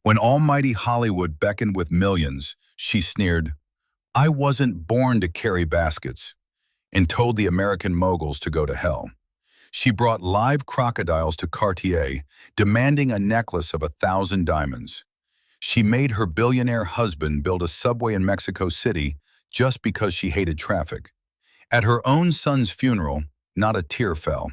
When almighty Hollywood beckoned with millions, she sneered, "I wasn't born to carry baskets," and told the American moguls to go to hell. She brought live crocodiles to Cartier, demanding a necklace of 1,000 diamonds. She made her billionaire husband build a subway in Mexico City just because she hated traffic. At her own son's funeral, not a tear fell.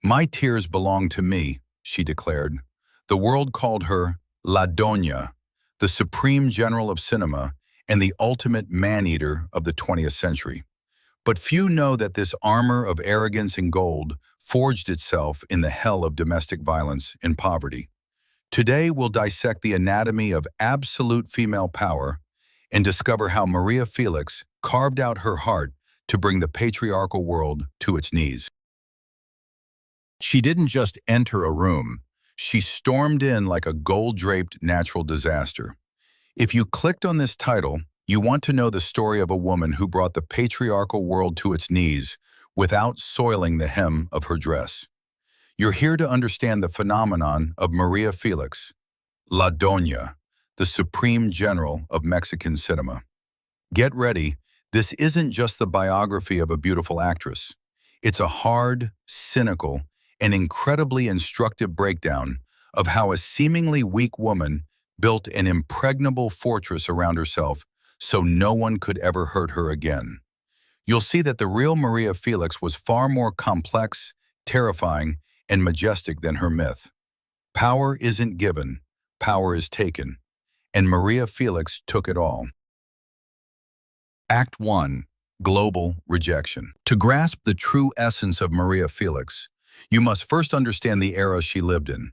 "My tears belong to me," she declared. The world called her La Doña, the supreme general of cinema and the ultimate man-eater of the 20th century. But few know that this armor of arrogance and gold forged itself in the hell of domestic violence and poverty. Today, we'll dissect the anatomy of absolute female power and discover how María Félix carved out her heart to bring the patriarchal world to its knees. She didn't just enter a room. She stormed in like a gold-draped natural disaster. If you clicked on this title, you want to know the story of a woman who brought the patriarchal world to its knees without soiling the hem of her dress. You're here to understand the phenomenon of María Félix, La Doña, the supreme general of Mexican cinema. Get ready, this isn't just the biography of a beautiful actress. It's a hard, cynical, and incredibly instructive breakdown of how a seemingly weak woman built an impregnable fortress around herself so no one could ever hurt her again. You'll see that the real María Félix was far more complex, terrifying, and majestic than her myth. Power isn't given, power is taken, and María Félix took it all. Act 1. Global Rejection. To grasp the true essence of María Félix, you must first understand the era she lived in.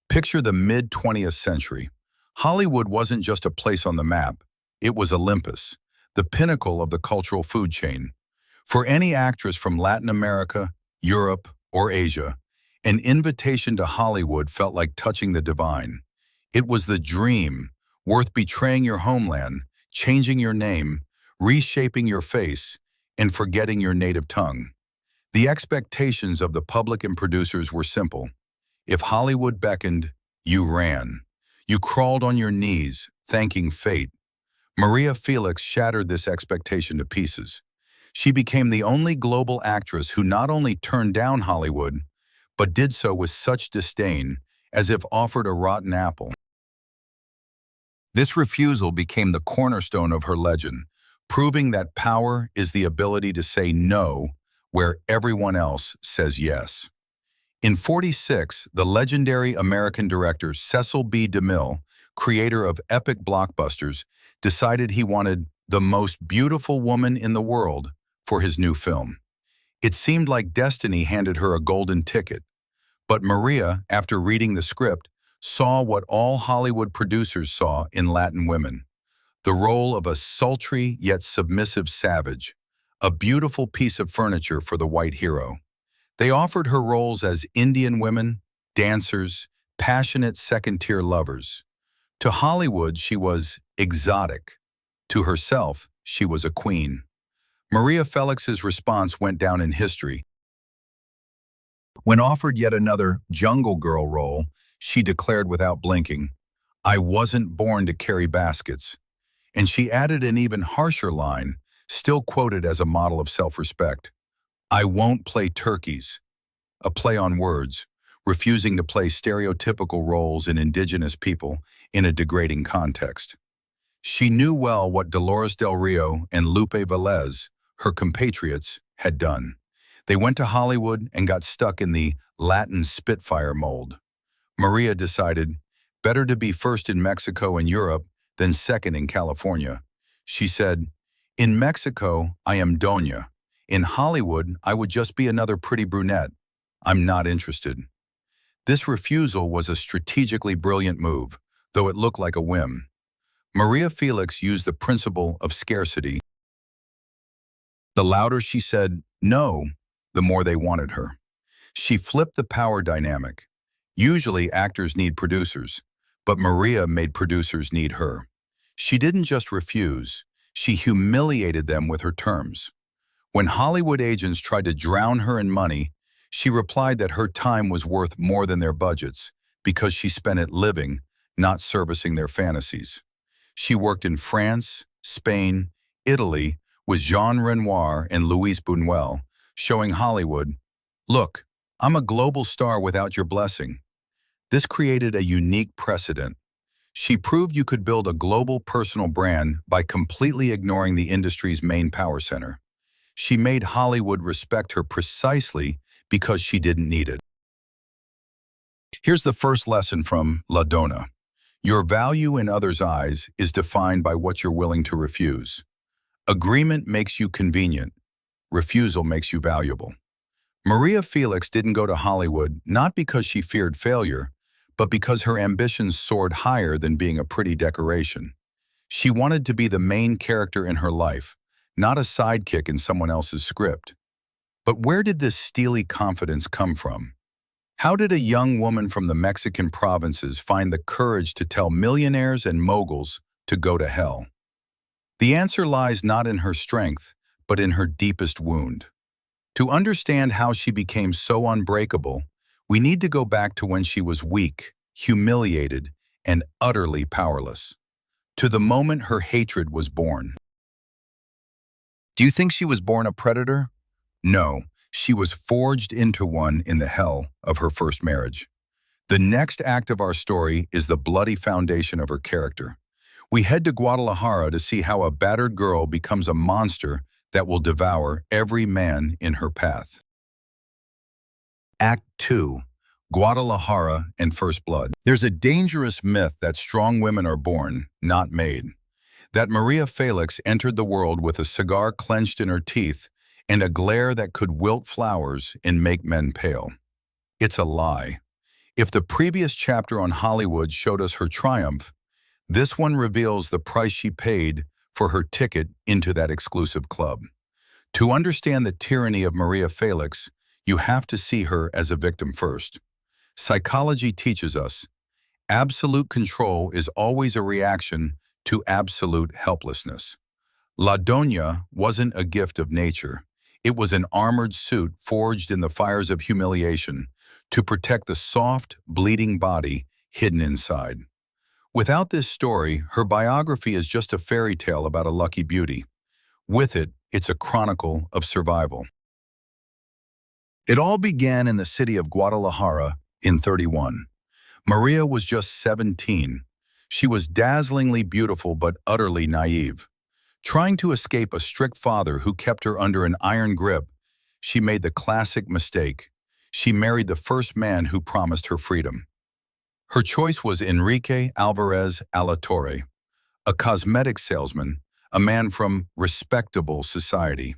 Picture the mid-20th century. Hollywood wasn't just a place on the map, it was Olympus, the pinnacle of the cultural food chain. For any actress from Latin America, Europe, or Asia, an invitation to Hollywood felt like touching the divine. It was the dream, worth betraying your homeland, changing your name, reshaping your face, and forgetting your native tongue. The expectations of the public and producers were simple. If Hollywood beckoned, you ran. You crawled on your knees, thanking fate. María Félix shattered this expectation to pieces. She became the only global actress who not only turned down Hollywood, but did so with such disdain, as if offered a rotten apple. This refusal became the cornerstone of her legend, proving that power is the ability to say no where everyone else says yes. In '46, the legendary American director Cecil B. DeMille, creator of epic blockbusters, decided he wanted the most beautiful woman in the world for his new film. It seemed like destiny handed her a golden ticket. But Maria, after reading the script, saw what all Hollywood producers saw in Latin women: the role of a sultry yet submissive savage, a beautiful piece of furniture for the white hero. They offered her roles as Indian women, dancers, passionate second-tier lovers. To Hollywood, she was exotic. To herself, she was a queen. María Félix's response went down in history. When offered yet another Jungle Girl role, she declared without blinking, "I wasn't born to carry baskets." And she added an even harsher line, still quoted as a model of self-respect. "I won't play turkeys," a play on words, refusing to play stereotypical roles in indigenous people in a degrading context. She knew well what Dolores Del Rio and Lupe Velez, her compatriots, had done. They went to Hollywood and got stuck in the Latin Spitfire mold. Maria decided, better to be first in Mexico and Europe than second in California. She said, "In Mexico, I am Doña. In Hollywood, I would just be another pretty brunette. I'm not interested." This refusal was a strategically brilliant move, though it looked like a whim. María Félix used the principle of scarcity. The louder she said no, the more they wanted her. She flipped the power dynamic. Usually actors need producers, but Maria made producers need her. She didn't just refuse, she humiliated them with her terms. When Hollywood agents tried to drown her in money, she replied that her time was worth more than their budgets because she spent it living, not servicing their fantasies. She worked in France, Spain, Italy with Jean Renoir and Louis Buñuel, showing Hollywood, "Look, I'm a global star without your blessing." This created a unique precedent. She proved you could build a global personal brand by completely ignoring the industry's main power center. She made Hollywood respect her precisely because she didn't need it. Here's the first lesson from La Donna. Your value in others' eyes is defined by what you're willing to refuse. Agreement makes you convenient. Refusal makes you valuable. María Félix didn't go to Hollywood not because she feared failure, but because her ambitions soared higher than being a pretty decoration. She wanted to be the main character in her life, not a sidekick in someone else's script. But where did this steely confidence come from? How did a young woman from the Mexican provinces find the courage to tell millionaires and moguls to go to hell? The answer lies not in her strength, but in her deepest wound. To understand how she became so unbreakable, we need to go back to when she was weak, humiliated, and utterly powerless. To the moment her hatred was born. Do you think she was born a predator? No, she was forged into one in the hell of her first marriage. The next act of our story is the bloody foundation of her character. We head to Guadalajara to see how a battered girl becomes a monster that will devour every man in her path. Act 2. Guadalajara and First Blood. There's a dangerous myth that strong women are born, not made. That María Félix entered the world with a cigar clenched in her teeth and a glare that could wilt flowers and make men pale. It's a lie. If the previous chapter on Hollywood showed us her triumph, this one reveals the price she paid for her ticket into that exclusive club. To understand the tyranny of María Félix, you have to see her as a victim first. Psychology teaches us, absolute control is always a reaction to absolute helplessness. La Doña wasn't a gift of nature. It was an armored suit forged in the fires of humiliation to protect the soft, bleeding body hidden inside. Without this story, her biography is just a fairy tale about a lucky beauty. With it, it's a chronicle of survival. It all began in the city of Guadalajara in 31. Maria was just 17. She was dazzlingly beautiful but utterly naive. Trying to escape a strict father who kept her under an iron grip, she made the classic mistake. She married the first man who promised her freedom. Her choice was Enrique Alvarez Alatorre, a cosmetic salesman, a man from respectable society.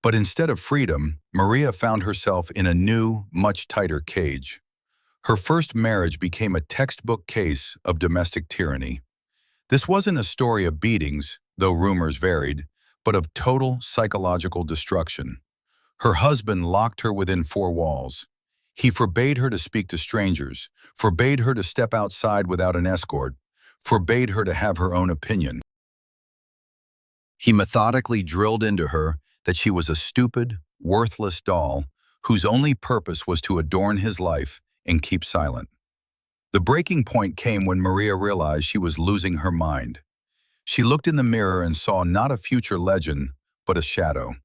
But instead of freedom, Maria found herself in a new, much tighter cage. Her first marriage became a textbook case of domestic tyranny. This wasn't a story of beatings, though rumors varied, but of total psychological destruction. Her husband locked her within four walls. He forbade her to speak to strangers, forbade her to step outside without an escort, forbade her to have her own opinion. He methodically drilled into her that she was a stupid, worthless doll whose only purpose was to adorn his life and keep silent. The breaking point came when Maria realized she was losing her mind. She looked in the mirror and saw not a future legend, but a shadow.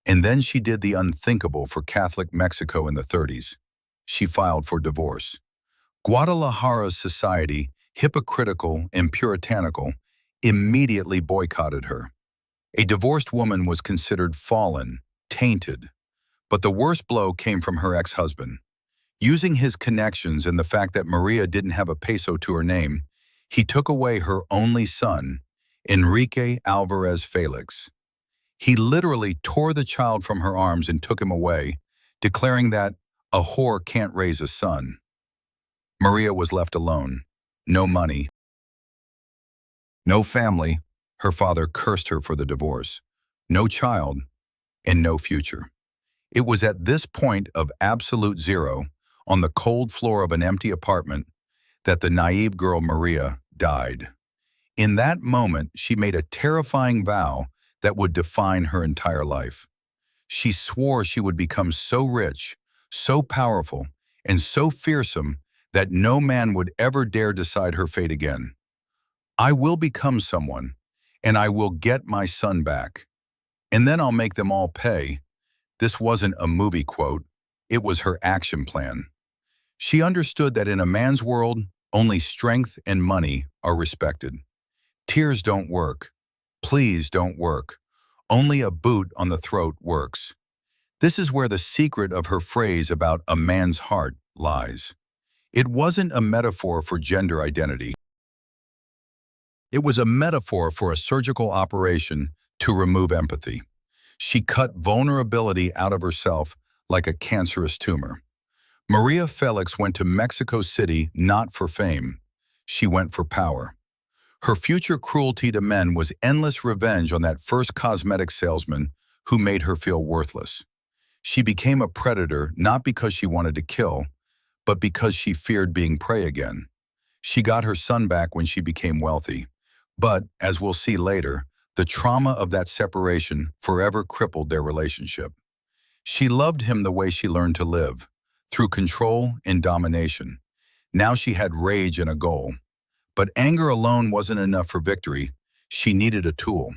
And then she did the unthinkable for Catholic Mexico in the 30s. She filed for divorce. Guadalajara's society, hypocritical and puritanical, immediately boycotted her. A divorced woman was considered fallen, tainted. But the worst blow came from her ex-husband. Using his connections and the fact that Maria didn't have a peso to her name, he took away her only son, Enrique Alvarez Felix. He literally tore the child from her arms and took him away, declaring that a whore can't raise a son. Maria was left alone. No money. No family. Her father cursed her for the divorce. No child, and no future. It was at this point of absolute zero, on the cold floor of an empty apartment, that the naive girl Maria died. In that moment, she made a terrifying vow that would define her entire life. She swore she would become so rich, so powerful, and so fearsome that no man would ever dare decide her fate again. I will become someone, and I will get my son back. And then I'll make them all pay. This wasn't a movie quote, it was her action plan. She understood that in a man's world, only strength and money are respected. Tears don't work. Please don't work. Only a boot on the throat works. This is where the secret of her phrase about a man's heart lies. It wasn't a metaphor for gender identity. It was a metaphor for a surgical operation to remove empathy. She cut vulnerability out of herself like a cancerous tumor. María Félix went to Mexico City not for fame. She went for power. Her future cruelty to men was endless revenge on that first cosmetic salesman who made her feel worthless. She became a predator not because she wanted to kill, but because she feared being prey again. She got her son back when she became wealthy. But, as we'll see later, the trauma of that separation forever crippled their relationship. She loved him the way she learned to live, through control and domination. Now she had rage and a goal. But anger alone wasn't enough for victory. She needed a tool.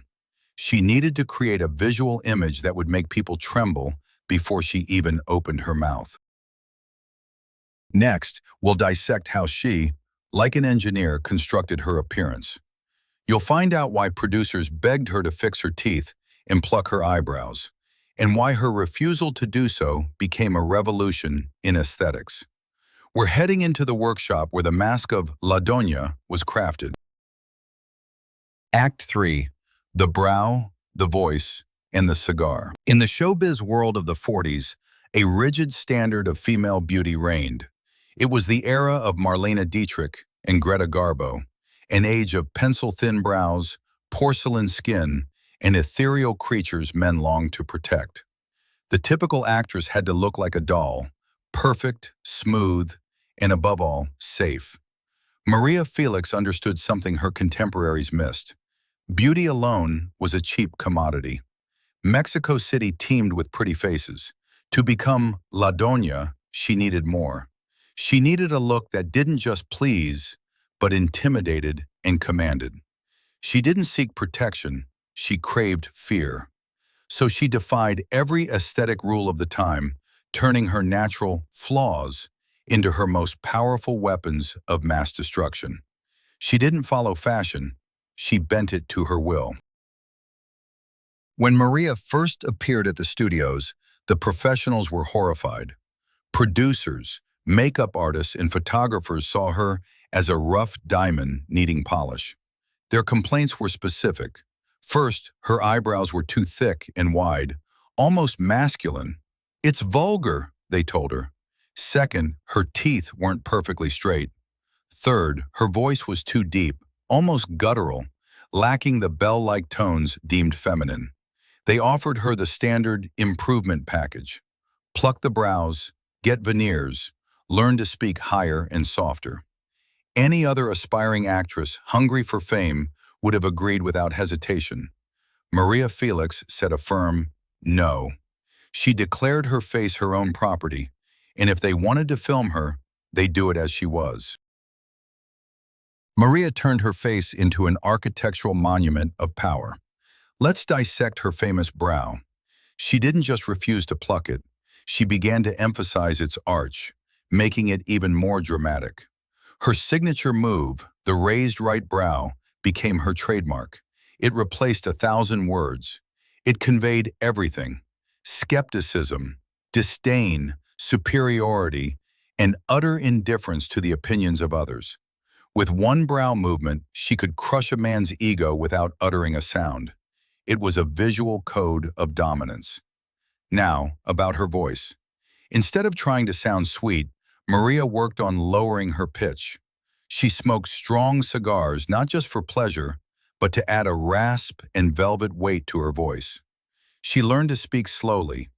She needed to create a visual image that would make people tremble before she even opened her mouth. Next, we'll dissect how she, like an engineer, constructed her appearance. You'll find out why producers begged her to fix her teeth and pluck her eyebrows, and why her refusal to do so became a revolution in aesthetics. We're heading into the workshop where the mask of La Doña was crafted. Act 3. The brow, the voice, and the cigar. In the showbiz world of the 40s, a rigid standard of female beauty reigned. It was the era of Marlene Dietrich and Greta Garbo, an age of pencil-thin brows, porcelain skin, and ethereal creatures men longed to protect. The typical actress had to look like a doll, perfect, smooth, and above all, safe. María Félix understood something her contemporaries missed. Beauty alone was a cheap commodity. Mexico City teemed with pretty faces. To become La Doña, she needed more. She needed a look that didn't just please, but intimidated and commanded. She didn't seek protection, she craved fear. So she defied every aesthetic rule of the time, turning her natural flaws into her most powerful weapons of mass destruction. She didn't follow fashion, she bent it to her will. When María first appeared at the studios, the professionals were horrified. Producers, makeup artists, and photographers saw her as a rough diamond needing polish. Their complaints were specific. First, her eyebrows were too thick and wide, almost masculine. "It's vulgar," they told her. Second, her teeth weren't perfectly straight. Third, her voice was too deep, almost guttural, lacking the bell-like tones deemed feminine. They offered her the standard improvement package. Pluck the brows, get veneers, learn to speak higher and softer. Any other aspiring actress hungry for fame would have agreed without hesitation. María Félix said a firm no. She declared her face her own property, and if they wanted to film her, they'd do it as she was. María turned her face into an architectural monument of power. Let's dissect her famous brow. She didn't just refuse to pluck it. She began to emphasize its arch, making it even more dramatic. Her signature move, the raised right brow, became her trademark. It replaced 1,000 words. It conveyed everything: skepticism, disdain, superiority, and utter indifference to the opinions of others. With one brow movement, she could crush a man's ego without uttering a sound. It was a visual code of dominance. Now, about her voice. Instead of trying to sound sweet, María worked on lowering her pitch. She smoked strong cigars not just for pleasure, but to add a rasp and velvet weight to her voice. She learned to speak slowly.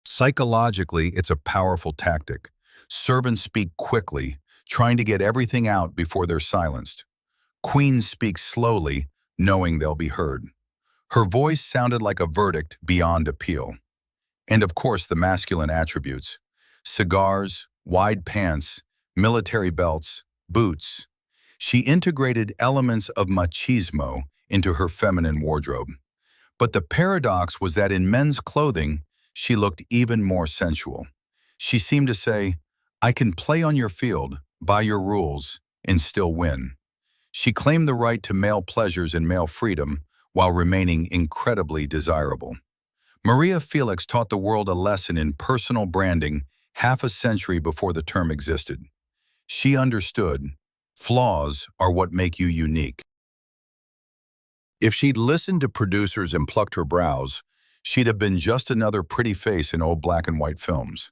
Psychologically, it's a powerful tactic. Servants speak quickly, trying to get everything out before they're silenced. Queens speak slowly, knowing they'll be heard. Her voice sounded like a verdict beyond appeal. And of course, the masculine attributes: cigars, wide pants, military belts, boots. She integrated elements of machismo into her feminine wardrobe. But the paradox was that in men's clothing, she looked even more sensual. She seemed to say, I can play on your field, by your rules, and still win. She claimed the right to male pleasures and male freedom while remaining incredibly desirable. María Félix taught the world a lesson in personal branding half a century before the term existed. She understood, flaws are what make you unique. If she'd listened to producers and plucked her brows, she'd have been just another pretty face in old black and white films.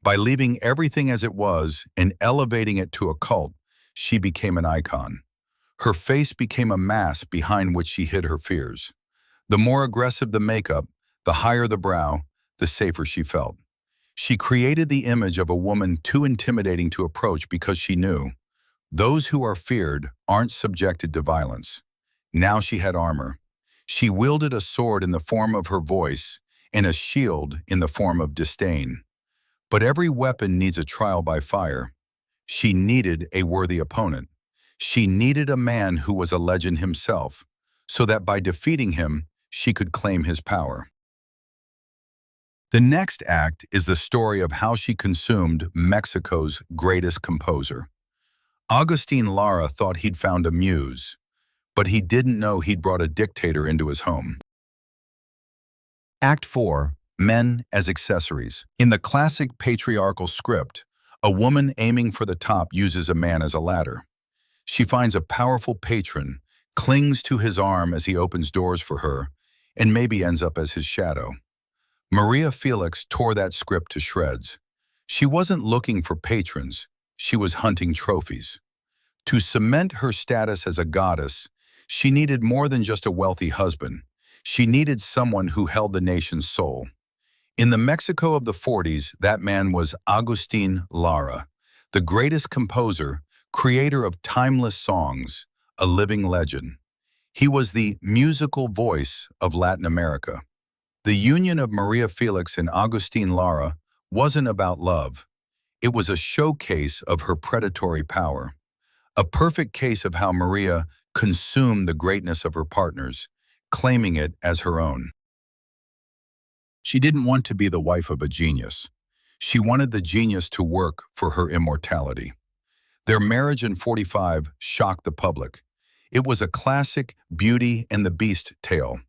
By leaving everything as it was and elevating it to a cult, she became an icon. Her face became a mask behind which she hid her fears. The more aggressive the makeup, the higher the brow, the safer she felt. She created the image of a woman too intimidating to approach because she knew those who are feared aren't subjected to violence. Now she had armor. She wielded a sword in the form of her voice and a shield in the form of disdain. But every weapon needs a trial by fire. She needed a worthy opponent. She needed a man who was a legend himself, so that by defeating him, she could claim his power. The next act is the story of how she consumed Mexico's greatest composer. Agustin Lara thought he'd found a muse, but he didn't know he'd brought a dictator into his home. Act 4. Men as accessories. In the classic patriarchal script, a woman aiming for the top uses a man as a ladder. She finds a powerful patron, clings to his arm as he opens doors for her, and maybe ends up as his shadow. María Félix tore that script to shreds. She wasn't looking for patrons, she was hunting trophies. To cement her status as a goddess, she needed more than just a wealthy husband. She needed someone who held the nation's soul. In the Mexico of the 40s, that man was Agustin Lara, the greatest composer, creator of timeless songs, a living legend. He was the musical voice of Latin America. The union of María Félix and Agustin Lara wasn't about love. It was a showcase of her predatory power. A perfect case of how María consumed the greatness of her partners, claiming it as her own. She didn't want to be the wife of a genius. She wanted the genius to work for her immortality. Their marriage in 45 shocked the public. It was a classic Beauty and the Beast tale.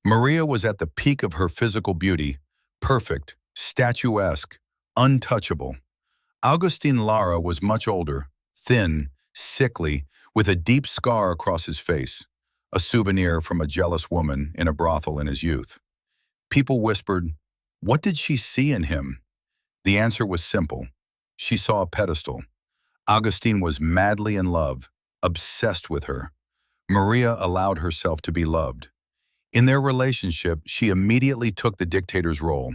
María was at the peak of her physical beauty, perfect, statuesque, untouchable. Agustin Lara was much older, thin, sickly, with a deep scar across his face, a souvenir from a jealous woman in a brothel in his youth. People whispered, what did she see in him? The answer was simple. She saw a pedestal. Agustin was madly in love, obsessed with her. María allowed herself to be loved. In their relationship, she immediately took the dictator's role.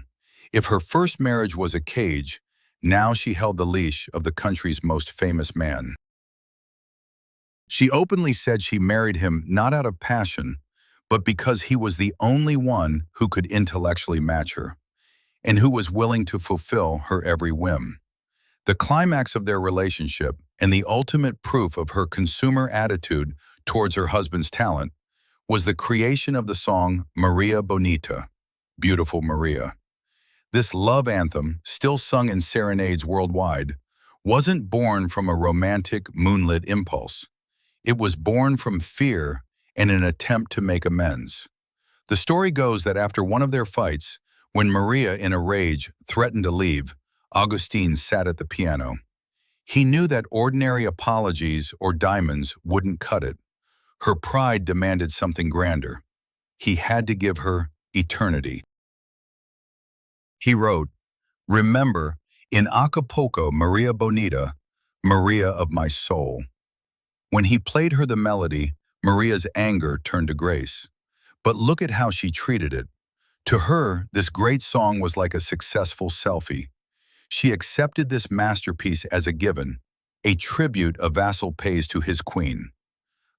If her first marriage was a cage, now she held the leash of the country's most famous man. She openly said she married him not out of passion, but because he was the only one who could intellectually match her, and who was willing to fulfill her every whim. The climax of their relationship, and the ultimate proof of her consumer attitude towards her husband's talent, was the creation of the song María Bonita, Beautiful Maria. This love anthem, still sung in serenades worldwide, wasn't born from a romantic, moonlit impulse. It was born from fear and an attempt to make amends. The story goes that after one of their fights, when María, in a rage, threatened to leave, Agustin sat at the piano. He knew that ordinary apologies or diamonds wouldn't cut it. Her pride demanded something grander. He had to give her eternity. He wrote, remember, in Acapulco, María Bonita, Maria of my soul. When he played her the melody, Maria's anger turned to grace. But look at how she treated it. To her, this great song was like a successful selfie. She accepted this masterpiece as a given, a tribute a vassal pays to his queen.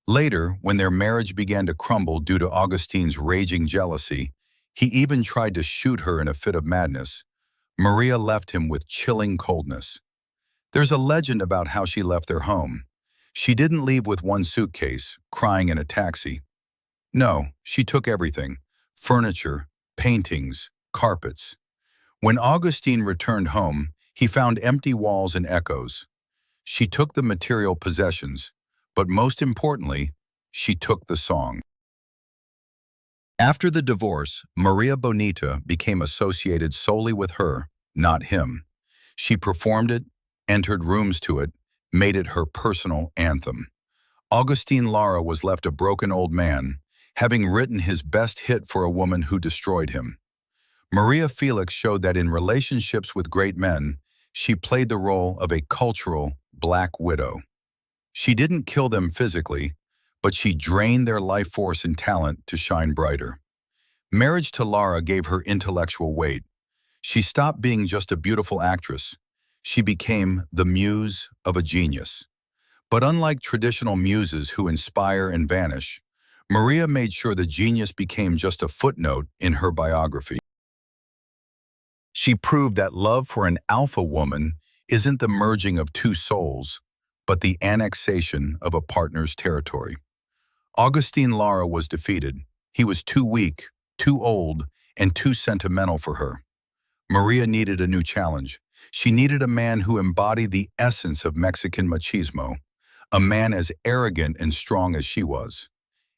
Later, when their marriage began to crumble due to Agustin's raging jealousy, he even tried to shoot her in a fit of madness. María left him with chilling coldness. There's a legend about how she left their home. She didn't leave with one suitcase, crying in a taxi. No, she took everything: furniture, paintings, carpets. When Augustine returned home, he found empty walls and echoes. She took the material possessions, but most importantly, she took the song. After the divorce, Maria Bonita became associated solely with her, not him. She performed it, entered rooms to it, made it her personal anthem. Augustine Lara was left a broken old man, having written his best hit for a woman who destroyed him. Maria Félix showed that in relationships with great men, she played the role of a cultural black widow. She didn't kill them physically, but she drained their life force and talent to shine brighter. Marriage to Lara gave her intellectual weight. She stopped being just a beautiful actress. She became the muse of a genius. But unlike traditional muses who inspire and vanish, Maria made sure the genius became just a footnote in her biography. She proved that love for an alpha woman isn't the merging of two souls, but the annexation of a partner's territory. Augustine Lara was defeated. He was too weak, too old, and too sentimental for her. Maria needed a new challenge. She needed a man who embodied the essence of Mexican machismo, a man as arrogant and strong as she was.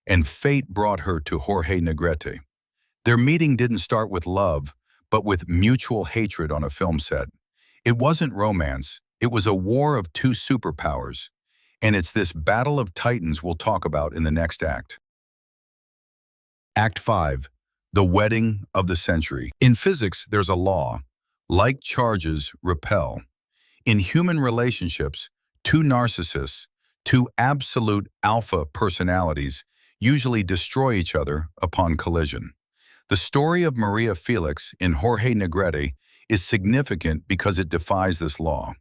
And fate brought her to Jorge Negrete. Their meeting didn't start with love, but with mutual hatred on a film set. It wasn't romance, it was a war of two superpowers, and it's this battle of titans we'll talk about in the next act. Act 5. The Wedding of the Century. In physics, there's a law. Like charges repel. In human relationships, two narcissists, two absolute alpha personalities, usually destroy each other upon collision. The story of Maria Félix in Jorge Negrete is significant because it defies this law.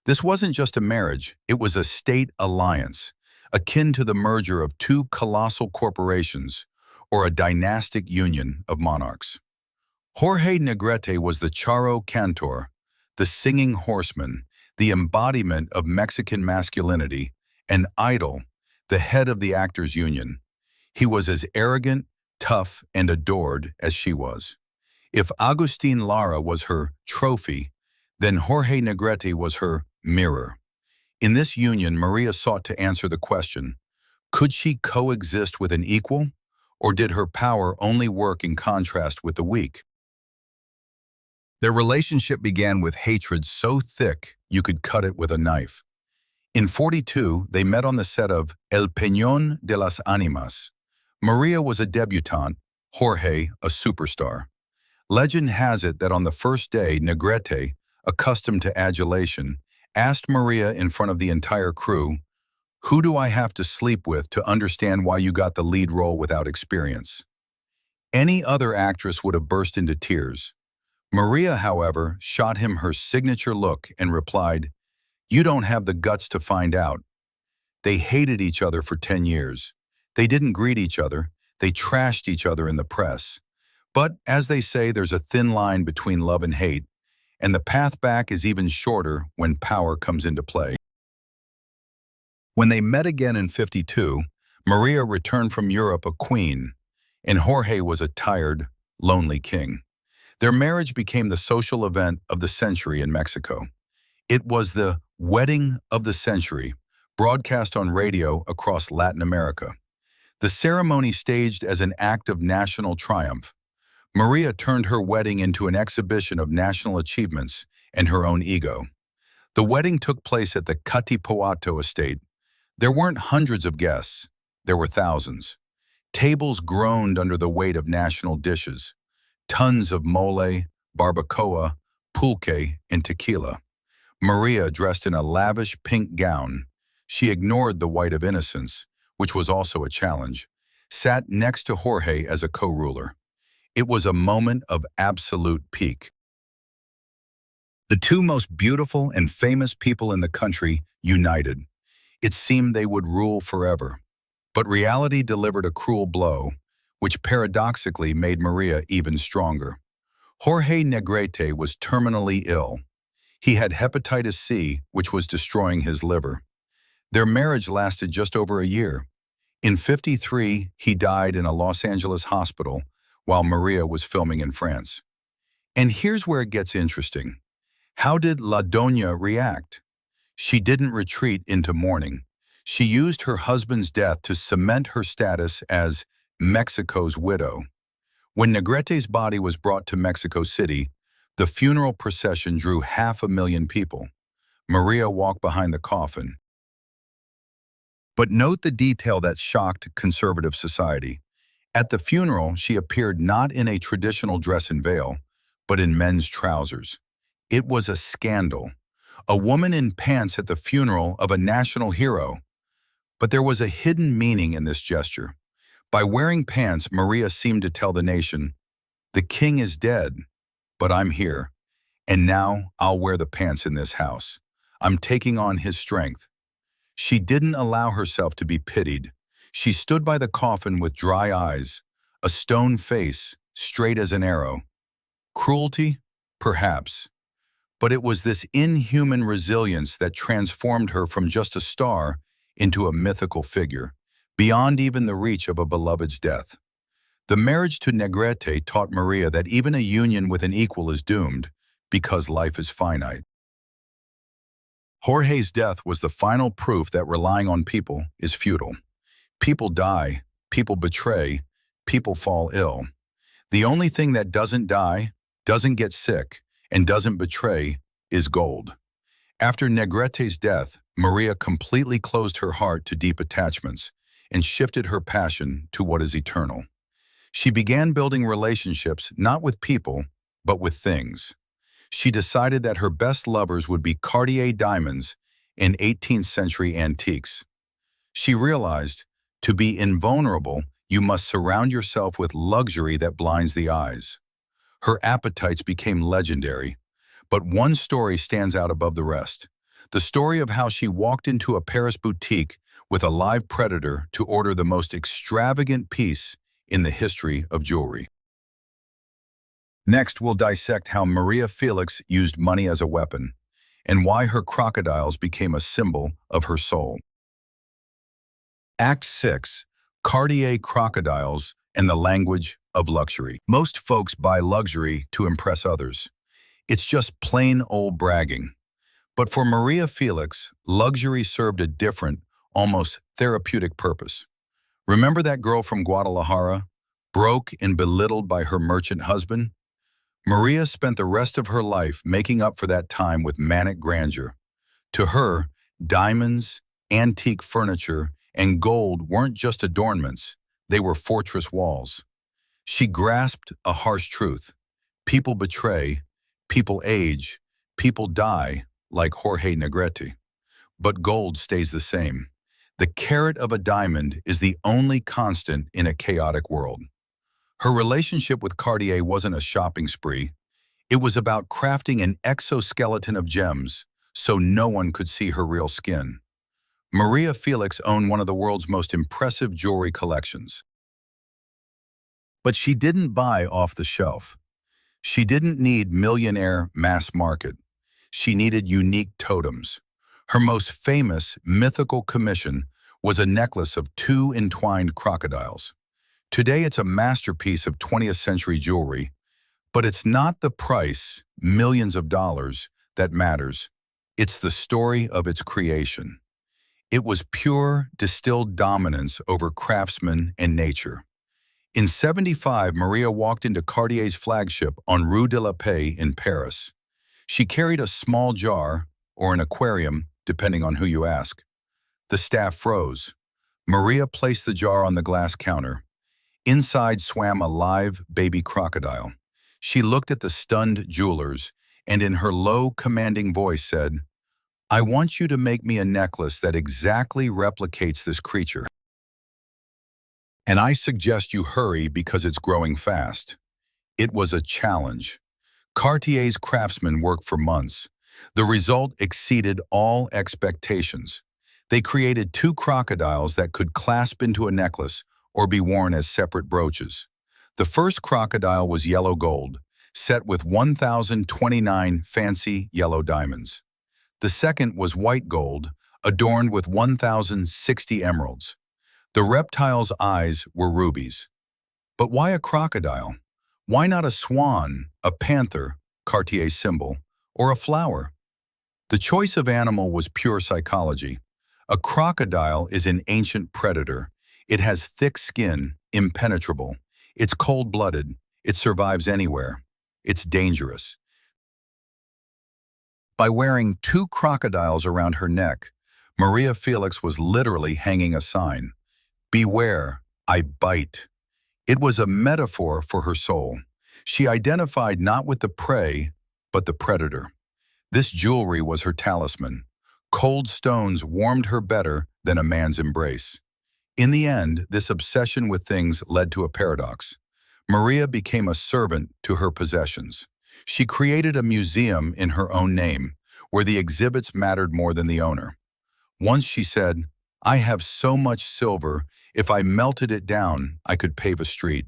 This wasn't just a marriage, it was a state alliance, akin to the merger of two colossal corporations or a dynastic union of monarchs. Jorge Negrete was the charro cantor, the singing horseman, the embodiment of Mexican masculinity, an idol, the head of the actors' union. He was as arrogant, tough, and adored as she was. If Agustin Lara was her trophy, then Jorge Negrete was her mirror. In this union, Maria sought to answer the question, could she coexist with an equal, or did her power only work in contrast with the weak? Their relationship began with hatred so thick you could cut it with a knife. In 42, they met on the set of El Peñón de las Ánimas. Maria was a debutante, Jorge a superstar. Legend has it that on the first day, Negrete, accustomed to adulation, asked Maria in front of the entire crew, "Who do I have to sleep with to understand why you got the lead role without experience?" Any other actress would have burst into tears. Maria, however, shot him her signature look and replied, "You don't have the guts to find out." They hated each other for 10 years. They didn't greet each other. They trashed each other in the press. But, as they say, there's a thin line between love and hate, and the path back is even shorter when power comes into play. When they met again in 52, Maria returned from Europe a queen, and Jorge was a tired, lonely king. Their marriage became the social event of the century in Mexico. It was the wedding of the century, broadcast on radio across Latin America. The ceremony staged as an act of national triumph. Maria turned her wedding into an exhibition of national achievements and her own ego. The wedding took place at the Katipuato estate. There weren't hundreds of guests, there were thousands. Tables groaned under the weight of national dishes. Tons of mole, barbacoa, pulque, and tequila. Maria, dressed in a lavish pink gown, she ignored the white of innocence, which was also a challenge, sat next to Jorge as a co-ruler. It was a moment of absolute peak. The two most beautiful and famous people in the country united. It seemed they would rule forever. But reality delivered a cruel blow, which paradoxically made Maria even stronger. Jorge Negrete was terminally ill. He had hepatitis C, which was destroying his liver. Their marriage lasted just over a year. In '53, he died in a Los Angeles hospital while Maria was filming in France. And here's where it gets interesting. How did La Doña react? She didn't retreat into mourning. She used her husband's death to cement her status as Mexico's widow. When Negrete's body was brought to Mexico City, the funeral procession drew 500,000 people. Maria walked behind the coffin. But note the detail that shocked conservative society. At the funeral, she appeared not in a traditional dress and veil, but in men's trousers. It was a scandal. A woman in pants at the funeral of a national hero. But there was a hidden meaning in this gesture. By wearing pants, Maria seemed to tell the nation, "The king is dead, but I'm here, and now I'll wear the pants in this house. I'm taking on his strength." She didn't allow herself to be pitied. She stood by the coffin with dry eyes, a stone face, straight as an arrow. Cruelty? Perhaps. But it was this inhuman resilience that transformed her from just a star into a mythical figure, beyond even the reach of a beloved's death. The marriage to Negrete taught Maria that even a union with an equal is doomed, because life is finite. Jorge's death was the final proof that relying on people is futile. People die, people betray, people fall ill. The only thing that doesn't die, doesn't get sick, and doesn't betray is gold. After Negrete's death, Maria completely closed her heart to deep attachments and shifted her passion to what is eternal. She began building relationships not with people, but with things. She decided that her best lovers would be Cartier diamonds and 18th century antiques. She realized, to be invulnerable, you must surround yourself with luxury that blinds the eyes. Her appetites became legendary, but one story stands out above the rest. The story of how she walked into a Paris boutique with a live predator to order the most extravagant piece in the history of jewelry. Next, we'll dissect how Maria Félix used money as a weapon and why her crocodiles became a symbol of her soul. Act 6. Cartier crocodiles and the language of luxury. Most folks buy luxury to impress others. It's just plain old bragging. But for Maria Félix, luxury served a different, almost therapeutic purpose. Remember that girl from Guadalajara, broke and belittled by her merchant husband? Maria spent the rest of her life making up for that time with manic grandeur. To her, diamonds, antique furniture, and gold weren't just adornments, they were fortress walls. She grasped a harsh truth. People betray, people age, people die, like Jorge Negrete. But gold stays the same. The carat of a diamond is the only constant in a chaotic world. Her relationship with Cartier wasn't a shopping spree. It was about crafting an exoskeleton of gems so no one could see her real skin. Maria Félix owned one of the world's most impressive jewelry collections. But she didn't buy off the shelf. She didn't need millionaire mass market. She needed unique totems. Her most famous, mythical commission was a necklace of 2 entwined crocodiles. Today it's a masterpiece of 20th century jewelry, but it's not the price, millions of dollars, that matters. It's the story of its creation. It was pure, distilled dominance over craftsmen and nature. In '75, Maria walked into Cartier's flagship on Rue de la Paix in Paris. She carried a small jar, or an aquarium, depending on who you ask. The staff froze. Maria placed the jar on the glass counter. Inside swam a live baby crocodile. She looked at the stunned jewelers and in her low, commanding voice said, "I want you to make me a necklace that exactly replicates this creature. And I suggest you hurry because it's growing fast." It was a challenge. Cartier's craftsmen worked for months. The result exceeded all expectations. They created 2 crocodiles that could clasp into a necklace or be worn as separate brooches. The first crocodile was yellow gold, set with 1,029 fancy yellow diamonds. The second was white gold, adorned with 1,060 emeralds. The reptile's eyes were rubies. But why a crocodile? Why not a swan, a panther, Cartier's symbol, or a flower? The choice of animal was pure psychology. A crocodile is an ancient predator. It has thick skin, impenetrable. It's cold-blooded. It survives anywhere. It's dangerous. By wearing two crocodiles around her neck, María Félix was literally hanging a sign. Beware, I bite. It was a metaphor for her soul. She identified not with the prey, but the predator. This jewelry was her talisman. Cold stones warmed her better than a man's embrace. In the end, this obsession with things led to a paradox. Maria became a servant to her possessions. She created a museum in her own name, where the exhibits mattered more than the owner. Once she said, "I have so much silver, if I melted it down, I could pave a street."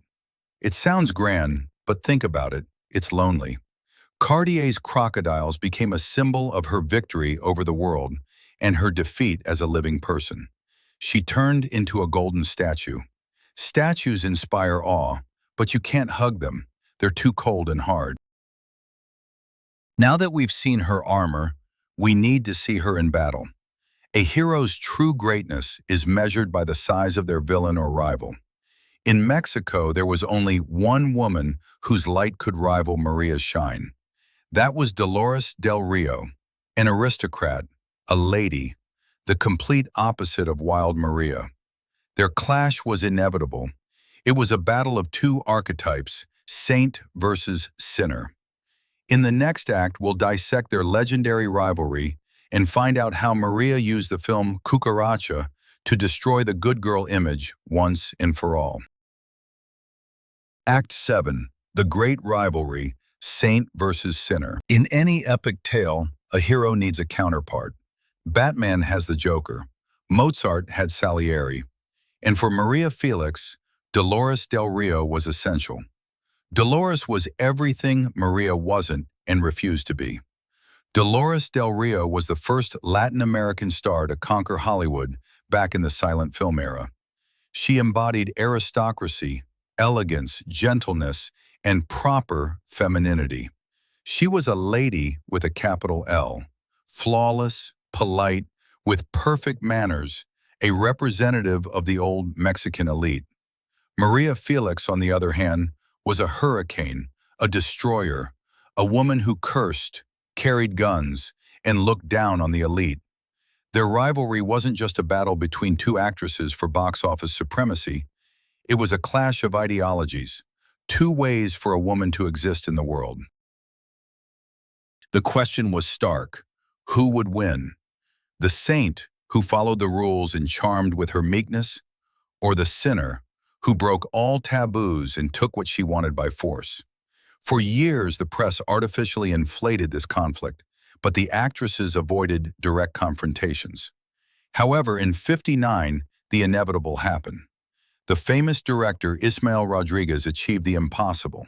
It sounds grand, but think about it, it's lonely. Cartier's crocodiles became a symbol of her victory over the world and her defeat as a living person. She turned into a golden statue. Statues inspire awe, but you can't hug them. They're too cold and hard. Now that we've seen her armor, we need to see her in battle. A hero's true greatness is measured by the size of their villain or rival. In Mexico, there was only one woman whose light could rival Maria's shine. That was Dolores del Rio, an aristocrat, a lady, the complete opposite of wild Maria. Their clash was inevitable. It was a battle of two archetypes, saint versus sinner. In the next act, we'll dissect their legendary rivalry and find out how Maria used the film Cucaracha to destroy the good girl image once and for all. Act 7. The Great Rivalry, Saint versus Sinner. In any epic tale, a hero needs a counterpart. Batman has the Joker. Mozart had Salieri. And for María Félix, Dolores del Rio was essential. Dolores was everything Maria wasn't and refused to be. Dolores del Rio was the first Latin American star to conquer Hollywood back in the silent film era. She embodied aristocracy, elegance, gentleness, and proper femininity. She was a lady with a capital L, flawless, polite, with perfect manners, a representative of the old Mexican elite. María Félix, on the other hand, was a hurricane, a destroyer, a woman who cursed, carried guns, and looked down on the elite. Their rivalry wasn't just a battle between two actresses for box office supremacy. It was a clash of ideologies, two ways for a woman to exist in the world. The question was stark. Who would win? The saint, who followed the rules and charmed with her meekness, or the sinner, who broke all taboos and took what she wanted by force? For years, the press artificially inflated this conflict, but the actresses avoided direct confrontations. However, in '59, the inevitable happened. The famous director Ismael Rodriguez achieved the impossible.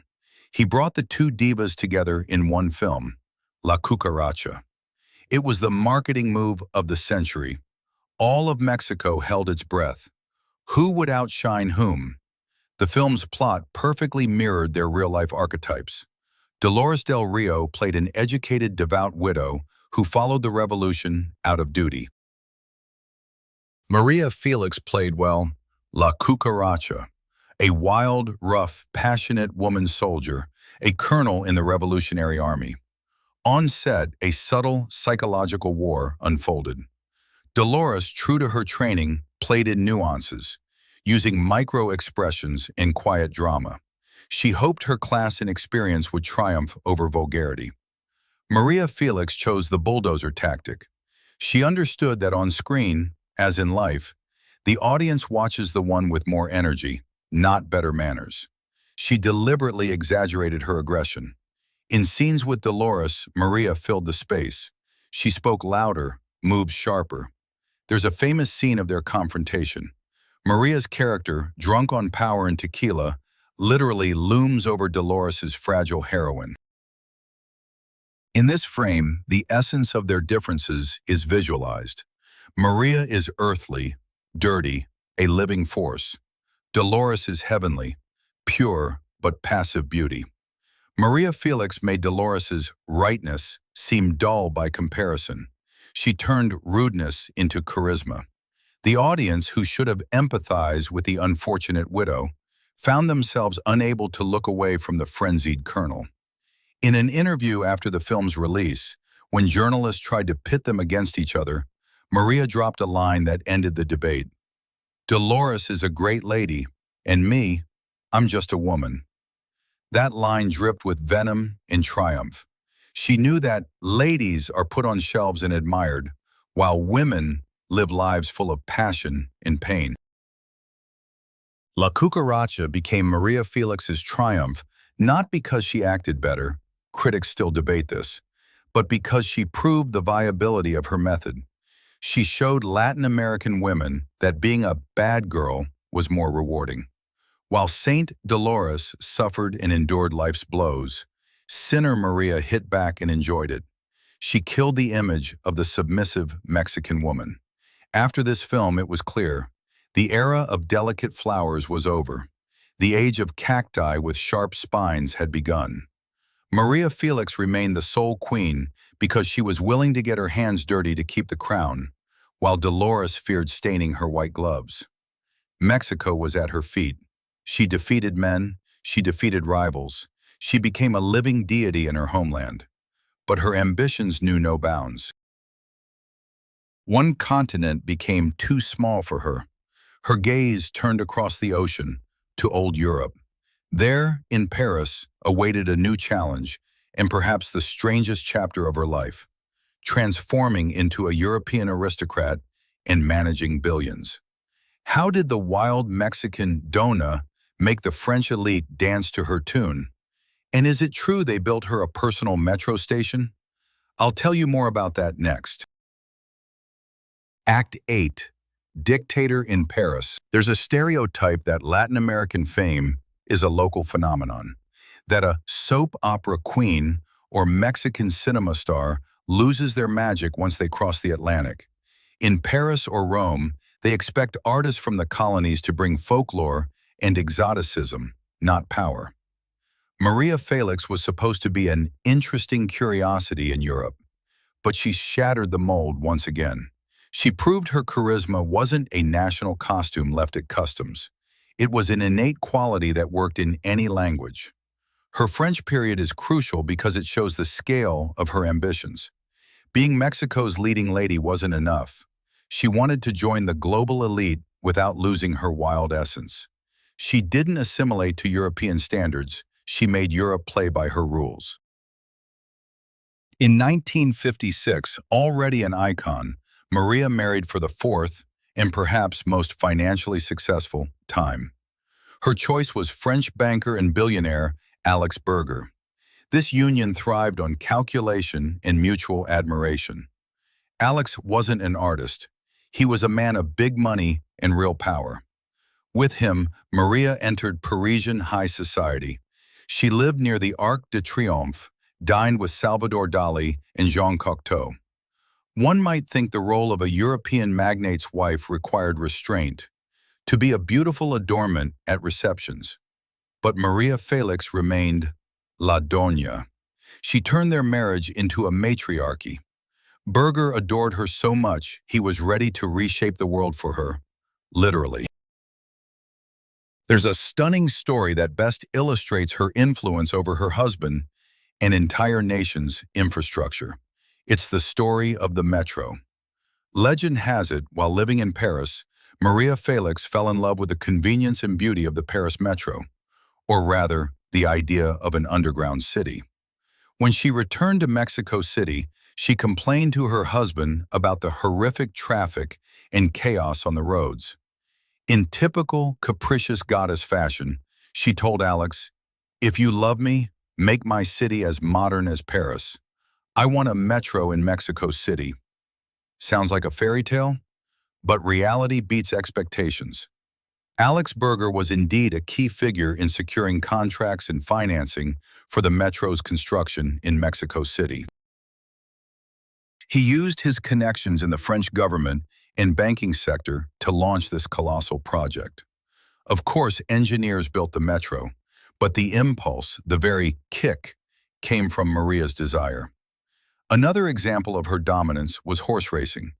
He brought the two divas together in one film, La Cucaracha. It was the marketing move of the century. All of Mexico held its breath. Who would outshine whom? The film's plot perfectly mirrored their real-life archetypes. Dolores del Rio played an educated, devout widow who followed the revolution out of duty. María Félix played, well, La Cucaracha, a wild, rough, passionate woman soldier, a colonel in the Revolutionary Army. On set, a subtle psychological war unfolded. Dolores, true to her training, played in nuances, using micro-expressions and quiet drama. She hoped her class and experience would triumph over vulgarity. María Félix chose the bulldozer tactic. She understood that on screen, as in life, the audience watches the one with more energy, not better manners. She deliberately exaggerated her aggression. In scenes with Dolores, Maria filled the space. She spoke louder, moved sharper. There's a famous scene of their confrontation. Maria's character, drunk on power and tequila, literally looms over Dolores's fragile heroine. In this frame, the essence of their differences is visualized. Maria is earthly, dirty, a living force. Dolores is heavenly, pure but passive beauty. Maria Felix made Dolores's rightness seem dull by comparison. She turned rudeness into charisma. The audience, who should have empathized with the unfortunate widow, found themselves unable to look away from the frenzied colonel. In an interview after the film's release, when journalists tried to pit them against each other, Maria dropped a line that ended the debate. Dolores is a great lady, and me, I'm just a woman. That line dripped with venom and triumph. She knew that ladies are put on shelves and admired, while women live lives full of passion and pain. La Cucaracha became Maria Felix's triumph not because she acted better, critics still debate this, but because she proved the viability of her method. She showed Latin American women that being a bad girl was more rewarding. While Saint Dolores suffered and endured life's blows, sinner Maria hit back and enjoyed it. She killed the image of the submissive Mexican woman. After this film, it was clear. The era of delicate flowers was over. The age of cacti with sharp spines had begun. Maria Felix remained the sole queen because she was willing to get her hands dirty to keep the crown, while Dolores feared staining her white gloves. Mexico was at her feet. She defeated men, she defeated rivals. She became a living deity in her homeland. But her ambitions knew no bounds. One continent became too small for her. Her gaze turned across the ocean to old Europe. There, in Paris, awaited a new challenge and perhaps the strangest chapter of her life, transforming into a European aristocrat and managing billions. How did the wild Mexican Doña make the French elite dance to her tune? And is it true they built her a personal metro station? I'll tell you more about that next. Act 8. Dictator in Paris. There's a stereotype that Latin American fame is a local phenomenon, that a soap opera queen or Mexican cinema star loses their magic once they cross the Atlantic. In Paris or Rome, they expect artists from the colonies to bring folklore and exoticism, not power. Maria Félix was supposed to be an interesting curiosity in Europe, but she shattered the mold once again. She proved her charisma wasn't a national costume left at customs. It was an innate quality that worked in any language. Her French period is crucial because it shows the scale of her ambitions. Being Mexico's leading lady wasn't enough. She wanted to join the global elite without losing her wild essence. She didn't assimilate to European standards. She made Europe play by her rules. In 1956, already an icon, Maria married for the fourth, and perhaps most financially successful, time. Her choice was French banker and billionaire Alex Berger. This union thrived on calculation and mutual admiration. Alex wasn't an artist. He was a man of big money and real power. With him, Maria entered Parisian high society. She lived near the Arc de Triomphe, dined with Salvador Dali and Jean Cocteau. One might think the role of a European magnate's wife required restraint, to be a beautiful adornment at receptions. But Maria Félix remained La Doña. She turned their marriage into a matriarchy. Berger adored her so much he was ready to reshape the world for her, literally. There's a stunning story that best illustrates her influence over her husband and entire nation's infrastructure. It's the story of the metro. Legend has it, while living in Paris, Maria Félix fell in love with the convenience and beauty of the Paris metro, or rather, the idea of an underground city. When she returned to Mexico City, she complained to her husband about the horrific traffic and chaos on the roads. In typical capricious goddess fashion, she told Alex, "If you love me, make my city as modern as Paris. I want a metro in Mexico City." Sounds like a fairy tale? But reality beats expectations. Alex Berger was indeed a key figure in securing contracts and financing for the metro's construction in Mexico City. He used his connections in the French government and banking sector to launch this colossal project. Of course, engineers built the metro, but the impulse, the very kick, came from Maria's desire. Another example of her dominance was horse racing.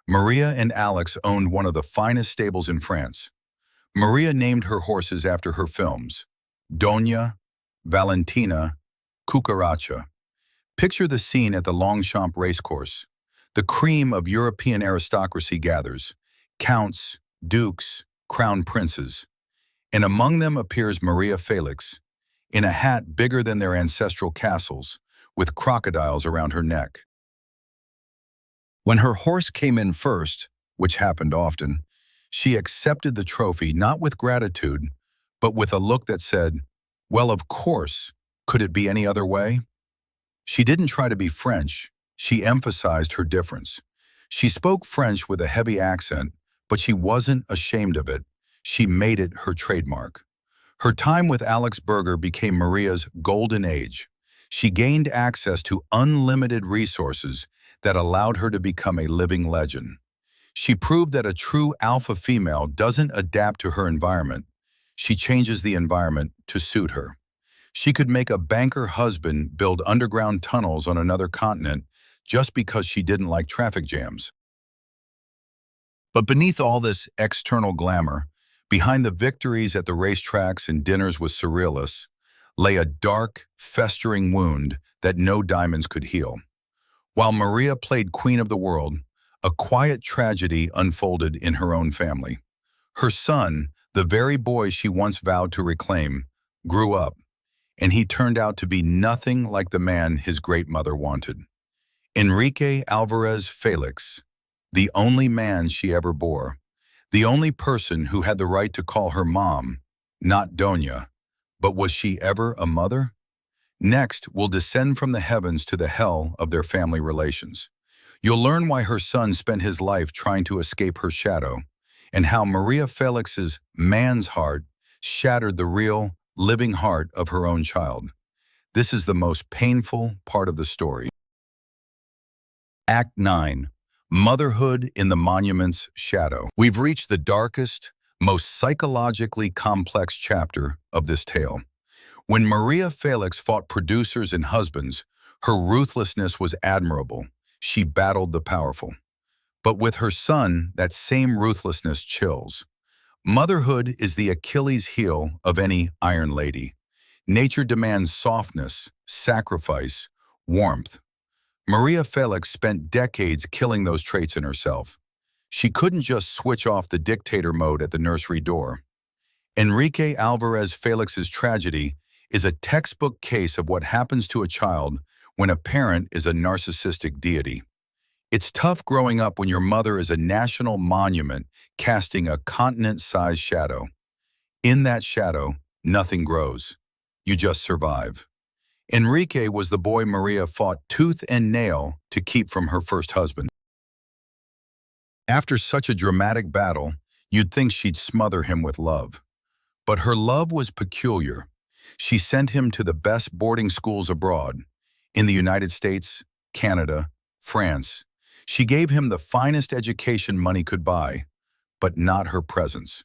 Maria and Alex owned one of the finest stables in France. Maria named her horses after her films, Doña, Valentina, Cucaracha. Picture the scene at the Longchamp racecourse. The cream of European aristocracy gathers, counts, dukes, crown princes. And among them appears Maria Félix, in a hat bigger than their ancestral castles, with crocodiles around her neck. When her horse came in first, which happened often, she accepted the trophy not with gratitude, but with a look that said, "Well, of course, could it be any other way?" She didn't try to be French, she emphasized her difference. She spoke French with a heavy accent, but she wasn't ashamed of it. She made it her trademark. Her time with Alex Berger became Maria's golden age. She gained access to unlimited resources that allowed her to become a living legend. She proved that a true alpha female doesn't adapt to her environment. She changes the environment to suit her. She could make a banker husband build underground tunnels on another continent just because she didn't like traffic jams. But beneath all this external glamour, behind the victories at the racetracks and dinners with surrealists, lay a dark, festering wound that no diamonds could heal. While Maria played queen of the world, a quiet tragedy unfolded in her own family. Her son, the very boy she once vowed to reclaim, grew up, and he turned out to be nothing like the man his great mother wanted. Enrique Alvarez Felix, the only man she ever bore, the only person who had the right to call her mom, not Doña, but was she ever a mother? Next, we'll descend from the heavens to the hell of their family relations. You'll learn why her son spent his life trying to escape her shadow, and how Maria Felix's man's heart shattered the real, living heart of her own child. This is the most painful part of the story. Act 9. Motherhood in the Monument's Shadow. We've reached the darkest, most psychologically complex chapter of this tale. When Maria Felix fought producers and husbands, her ruthlessness was admirable. She battled the powerful. But with her son, that same ruthlessness chills. Motherhood is the Achilles heel of any Iron Lady. Nature demands softness, sacrifice, warmth. Maria Felix spent decades killing those traits in herself. She couldn't just switch off the dictator mode at the nursery door. Enrique Alvarez Felix's tragedy is a textbook case of what happens to a child when a parent is a narcissistic deity. It's tough growing up when your mother is a national monument casting a continent-sized shadow. In that shadow, nothing grows. You just survive. Enrique was the boy Maria fought tooth and nail to keep from her first husband. After such a dramatic battle, you'd think she'd smother him with love. But her love was peculiar. She sent him to the best boarding schools abroad, in the United States, Canada, France. She gave him the finest education money could buy, but not her presence.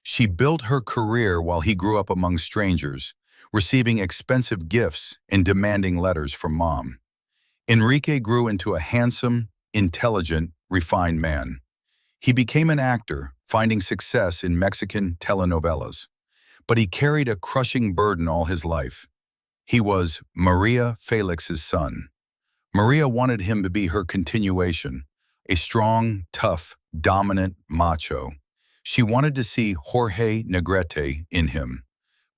She built her career while he grew up among strangers, receiving expensive gifts and demanding letters from mom. Enrique grew into a handsome, intelligent, refined man. He became an actor, finding success in Mexican telenovelas. But he carried a crushing burden all his life. He was Maria Felix's son. Maria wanted him to be her continuation, a strong, tough, dominant macho. She wanted to see Jorge Negrete in him.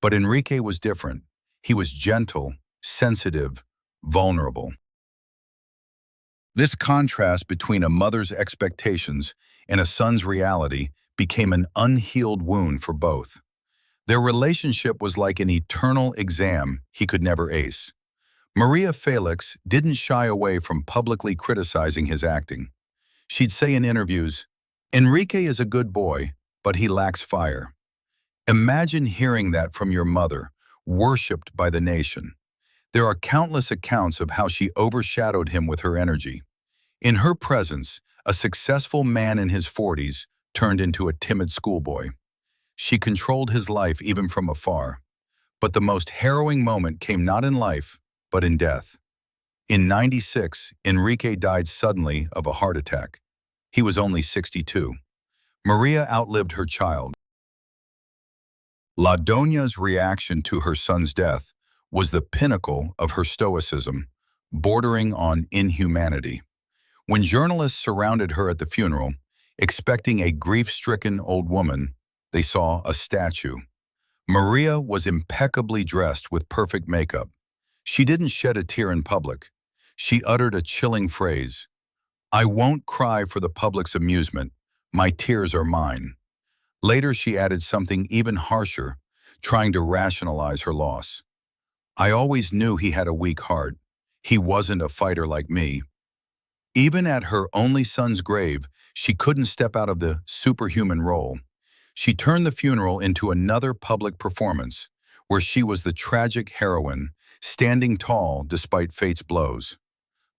But Enrique was different. He was gentle, sensitive, vulnerable. This contrast between a mother's expectations and a son's reality became an unhealed wound for both. Their relationship was like an eternal exam he could never ace. Maria Felix didn't shy away from publicly criticizing his acting. She'd say in interviews, "Enrique is a good boy, but he lacks fire. Imagine hearing that from your mother, worshipped by the nation. There are countless accounts of how she overshadowed him with her energy. In her presence, a successful man in his 40s turned into a timid schoolboy. She controlled his life even from afar. But the most harrowing moment came not in life, but in death. In '96, Enrique died suddenly of a heart attack. He was only 62. Maria outlived her child. La Doña's reaction to her son's death was the pinnacle of her stoicism, bordering on inhumanity. When journalists surrounded her at the funeral, expecting a grief-stricken old woman, they saw a statue. Maria was impeccably dressed with perfect makeup. She didn't shed a tear in public. She uttered a chilling phrase, "I won't cry for the public's amusement. My tears are mine." Later, she added something even harsher, trying to rationalize her loss. "I always knew he had a weak heart. He wasn't a fighter like me." Even at her only son's grave, she couldn't step out of the superhuman role. She turned the funeral into another public performance, where she was the tragic heroine, standing tall despite fate's blows.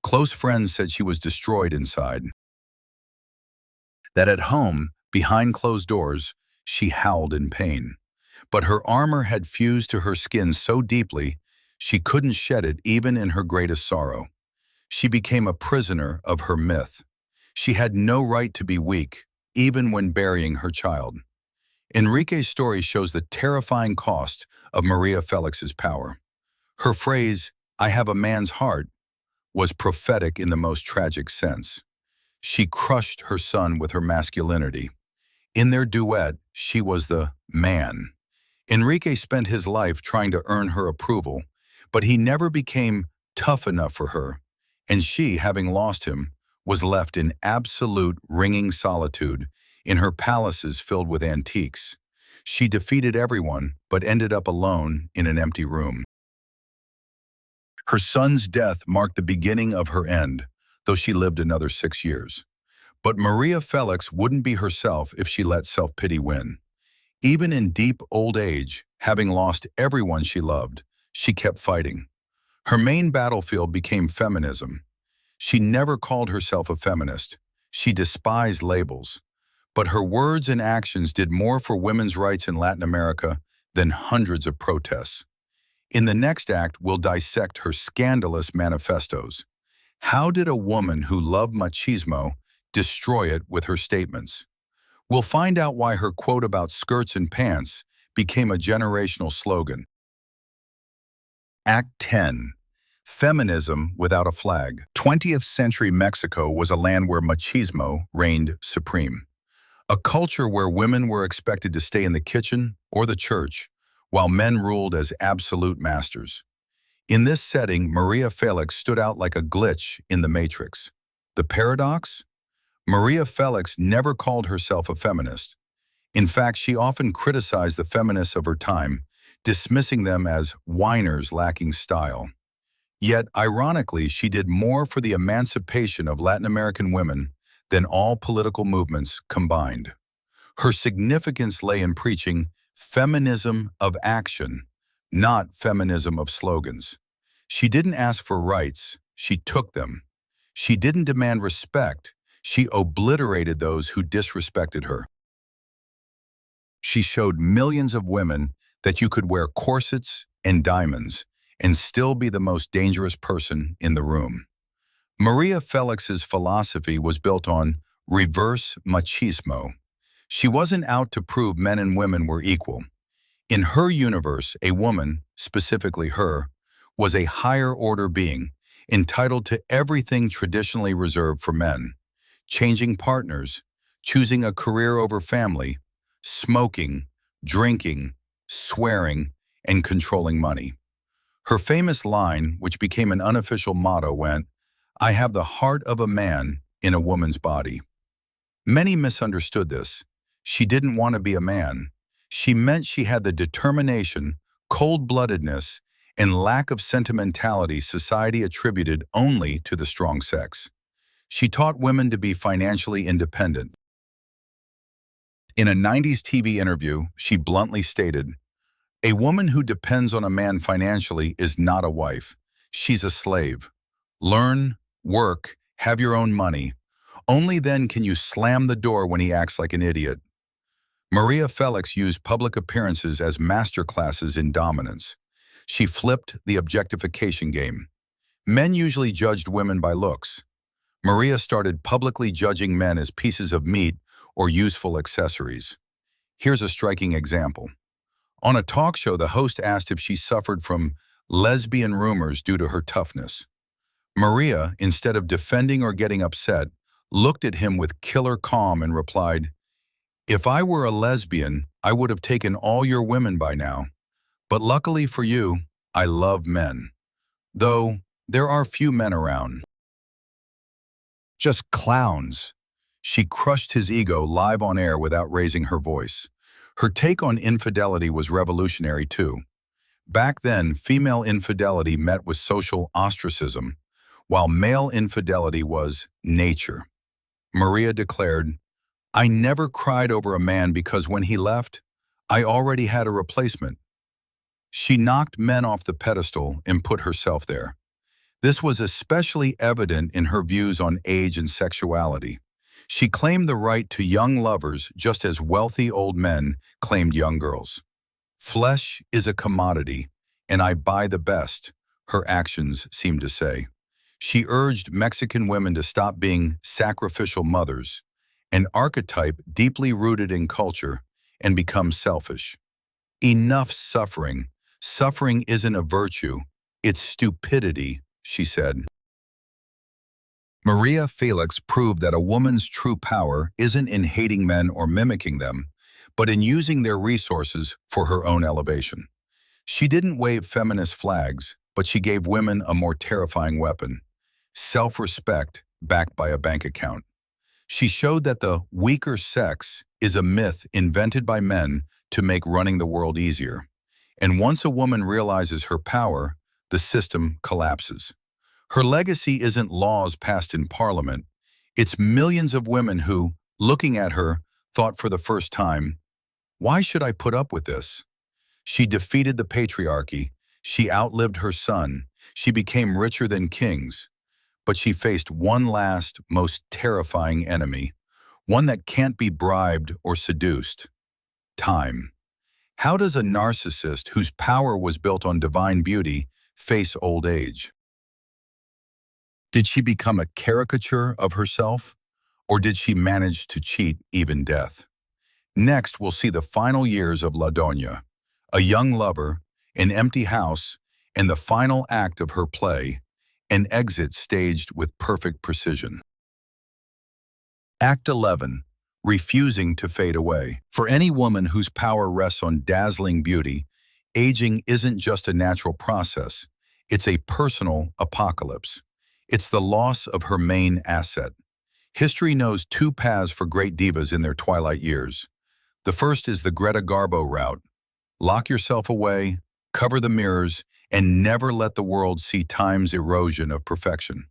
Close friends said she was destroyed inside. That at home, behind closed doors, she howled in pain. But her armor had fused to her skin so deeply, she couldn't shed it even in her greatest sorrow. She became a prisoner of her myth. She had no right to be weak, even when burying her child. Enrique's story shows the terrifying cost of María Félix's power. Her phrase, "I have a man's heart," was prophetic in the most tragic sense. She crushed her son with her masculinity. In their duet, she was the man. Enrique spent his life trying to earn her approval, but he never became tough enough for her, and she, having lost him, was left in absolute ringing solitude in her palaces filled with antiques. She defeated everyone, but ended up alone in an empty room. Her son's death marked the beginning of her end, though she lived another 6 years. But María Félix wouldn't be herself if she let self-pity win. Even in deep old age, having lost everyone she loved, she kept fighting. Her main battlefield became feminism. She never called herself a feminist. She despised labels. But her words and actions did more for women's rights in Latin America than hundreds of protests. In the next act, we'll dissect her scandalous manifestos. How did a woman who loved machismo destroy it with her statements? We'll find out why her quote about skirts and pants became a generational slogan. Act 10. Feminism without a flag. 20th century Mexico was a land where machismo reigned supreme. A culture where women were expected to stay in the kitchen or the church, while men ruled as absolute masters. In this setting, María Félix stood out like a glitch in the matrix. The paradox? María Félix never called herself a feminist. In fact, she often criticized the feminists of her time, dismissing them as whiners lacking style. Yet, ironically, she did more for the emancipation of Latin American women than all political movements combined. Her significance lay in preaching feminism of action, not feminism of slogans. She didn't ask for rights, she took them. She didn't demand respect, she obliterated those who disrespected her. She showed millions of women that you could wear corsets and diamonds and still be the most dangerous person in the room. María Félix's philosophy was built on reverse machismo. She wasn't out to prove men and women were equal. In her universe, a woman, specifically her, was a higher-order being, entitled to everything traditionally reserved for men: changing partners, choosing a career over family, smoking, drinking, swearing, and controlling money. Her famous line, which became an unofficial motto, went, "I have the heart of a man in a woman's body." Many misunderstood this. She didn't want to be a man. She meant she had the determination, cold-bloodedness, and lack of sentimentality society attributed only to the strong sex. She taught women to be financially independent. In a 90s TV interview, she bluntly stated, "A woman who depends on a man financially is not a wife. She's a slave. Learn, work, have your own money. Only then can you slam the door when he acts like an idiot." María Félix used public appearances as masterclasses in dominance. She flipped the objectification game. Men usually judged women by looks. Maria started publicly judging men as pieces of meat or useful accessories. Here's a striking example. On a talk show, the host asked if she suffered from lesbian rumors due to her toughness. Maria, instead of defending or getting upset, looked at him with killer calm and replied, "If I were a lesbian, I would have taken all your women by now. But luckily for you, I love men. Though, there are few men around. Just clowns." She crushed his ego live on air without raising her voice. Her take on infidelity was revolutionary too. Back then, female infidelity met with social ostracism, while male infidelity was nature. Maria declared, "I never cried over a man because when he left, I already had a replacement." She knocked men off the pedestal and put herself there. This was especially evident in her views on age and sexuality. She claimed the right to young lovers just as wealthy old men claimed young girls. "Flesh is a commodity, and I buy the best," her actions seemed to say. She urged Mexican women to stop being sacrificial mothers, an archetype deeply rooted in culture, and become selfish. "Enough suffering. Suffering isn't a virtue, it's stupidity," she said. María Félix proved that a woman's true power isn't in hating men or mimicking them, but in using their resources for her own elevation. She didn't wave feminist flags, but she gave women a more terrifying weapon: self-respect backed by a bank account. She showed that the weaker sex is a myth invented by men to make running the world easier. And once a woman realizes her power, the system collapses. Her legacy isn't laws passed in Parliament. It's millions of women who, looking at her, thought for the first time, "Why should I put up with this?" She defeated the patriarchy. She outlived her son. She became richer than kings. But she faced one last, most terrifying enemy, one that can't be bribed or seduced: time. How does a narcissist whose power was built on divine beauty face old age? Did she become a caricature of herself, or did she manage to cheat even death? Next, we'll see the final years of La Doña, a young lover, an empty house, and the final act of her play, an exit staged with perfect precision. Act 11. Refusing to fade away. For any woman whose power rests on dazzling beauty, aging isn't just a natural process, it's a personal apocalypse. It's the loss of her main asset. History knows two paths for great divas in their twilight years. The first is the Greta Garbo route. Lock yourself away, cover the mirrors, and never let the world see time's erosion of perfection.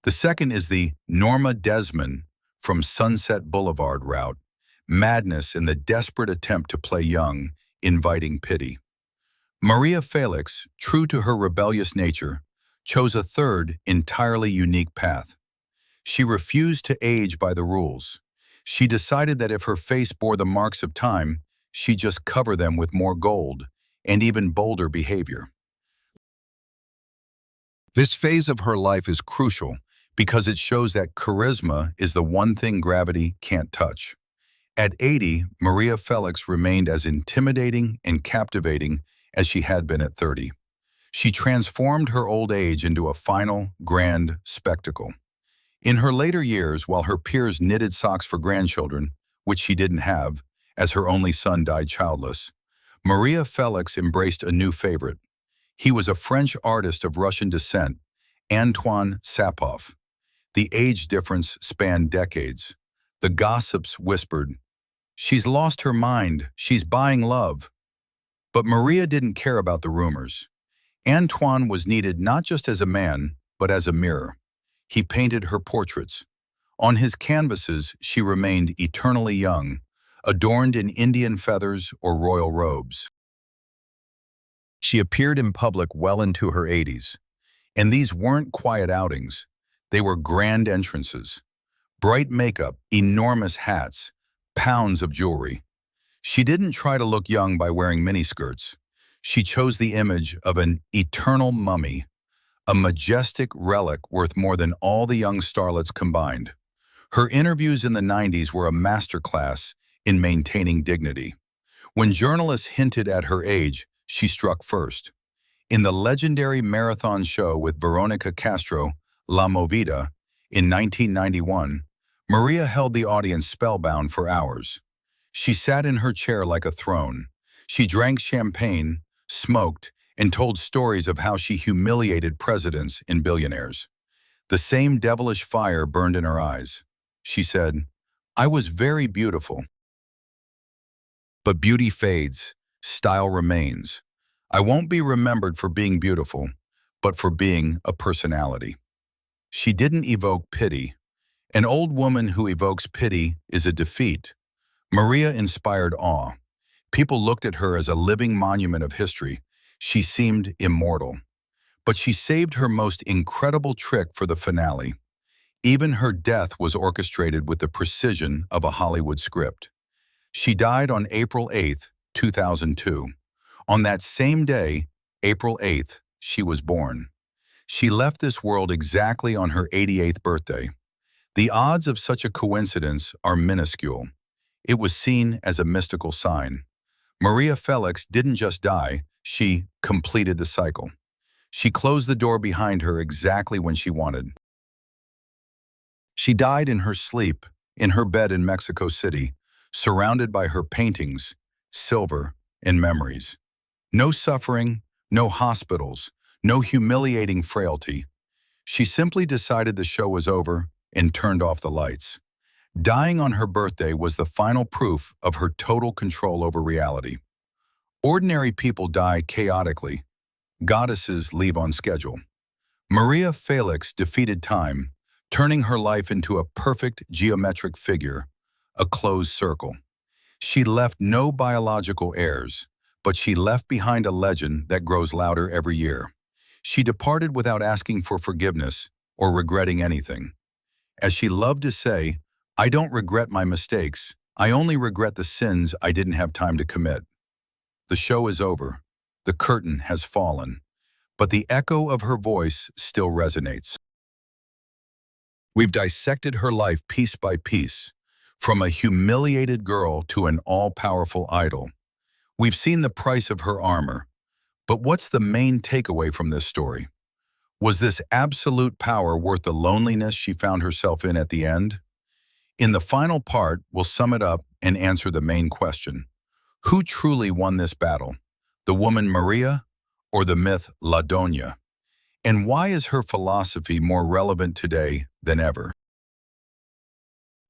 The second is the Norma Desmond from Sunset Boulevard route. Madness in the desperate attempt to play young, inviting pity. María Félix, true to her rebellious nature, chose a third, entirely unique path. She refused to age by the rules. She decided that if her face bore the marks of time, she'd just cover them with more gold and even bolder behavior. This phase of her life is crucial because it shows that charisma is the one thing gravity can't touch. At 80, María Félix remained as intimidating and captivating as she had been at 30. She transformed her old age into a final, grand spectacle. In her later years, while her peers knitted socks for grandchildren, which she didn't have, as her only son died childless, María Félix embraced a new favorite. He was a French artist of Russian descent, Antoine Sapov. The age difference spanned decades. The gossips whispered, "She's lost her mind, she's buying love." But Maria didn't care about the rumors. Antoine was needed not just as a man, but as a mirror. He painted her portraits. On his canvases, she remained eternally young, adorned in Indian feathers or royal robes. She appeared in public well into her 80s, and these weren't quiet outings. They were grand entrances. Bright makeup, enormous hats, pounds of jewelry. She didn't try to look young by wearing miniskirts. She chose the image of an eternal mummy, a majestic relic worth more than all the young starlets combined. Her interviews in the 90s were a masterclass in maintaining dignity. When journalists hinted at her age, she struck first. In the legendary marathon show with Veronica Castro, La Movida, in 1991, Maria held the audience spellbound for hours. She sat in her chair like a throne. She drank champagne, smoked, and told stories of how she humiliated presidents and billionaires. The same devilish fire burned in her eyes. She said, "I was very beautiful." But beauty fades, style remains. I won't be remembered for being beautiful, but for being a personality. She didn't evoke pity. An old woman who evokes pity is a defeat. Maria inspired awe. People looked at her as a living monument of history. She seemed immortal. But she saved her most incredible trick for the finale. Even her death was orchestrated with the precision of a Hollywood script. She died on April 8, 2002. On that same day, April 8th, she was born. She left this world exactly on her 88th birthday. The odds of such a coincidence are minuscule. It was seen as a mystical sign. María Félix didn't just die, she completed the cycle. She closed the door behind her exactly when she wanted. She died in her sleep, in her bed in Mexico City, surrounded by her paintings, silver, and memories. No suffering, no hospitals, no humiliating frailty. She simply decided the show was over and turned off the lights. Dying on her birthday was the final proof of her total control over reality. Ordinary people die chaotically. Goddesses leave on schedule. María Félix defeated time, turning her life into a perfect geometric figure, a closed circle. She left no biological heirs, but she left behind a legend that grows louder every year. She departed without asking for forgiveness or regretting anything. As she loved to say, "I don't regret my mistakes, I only regret the sins I didn't have time to commit." The show is over. The curtain has fallen, but the echo of her voice still resonates. We've dissected her life piece by piece, from a humiliated girl to an all-powerful idol. We've seen the price of her armor, but what's the main takeaway from this story? Was this absolute power worth the loneliness she found herself in at the end? In the final part, we'll sum it up and answer the main question. Who truly won this battle? The woman Maria or the myth La Doña? And why is her philosophy more relevant today than ever?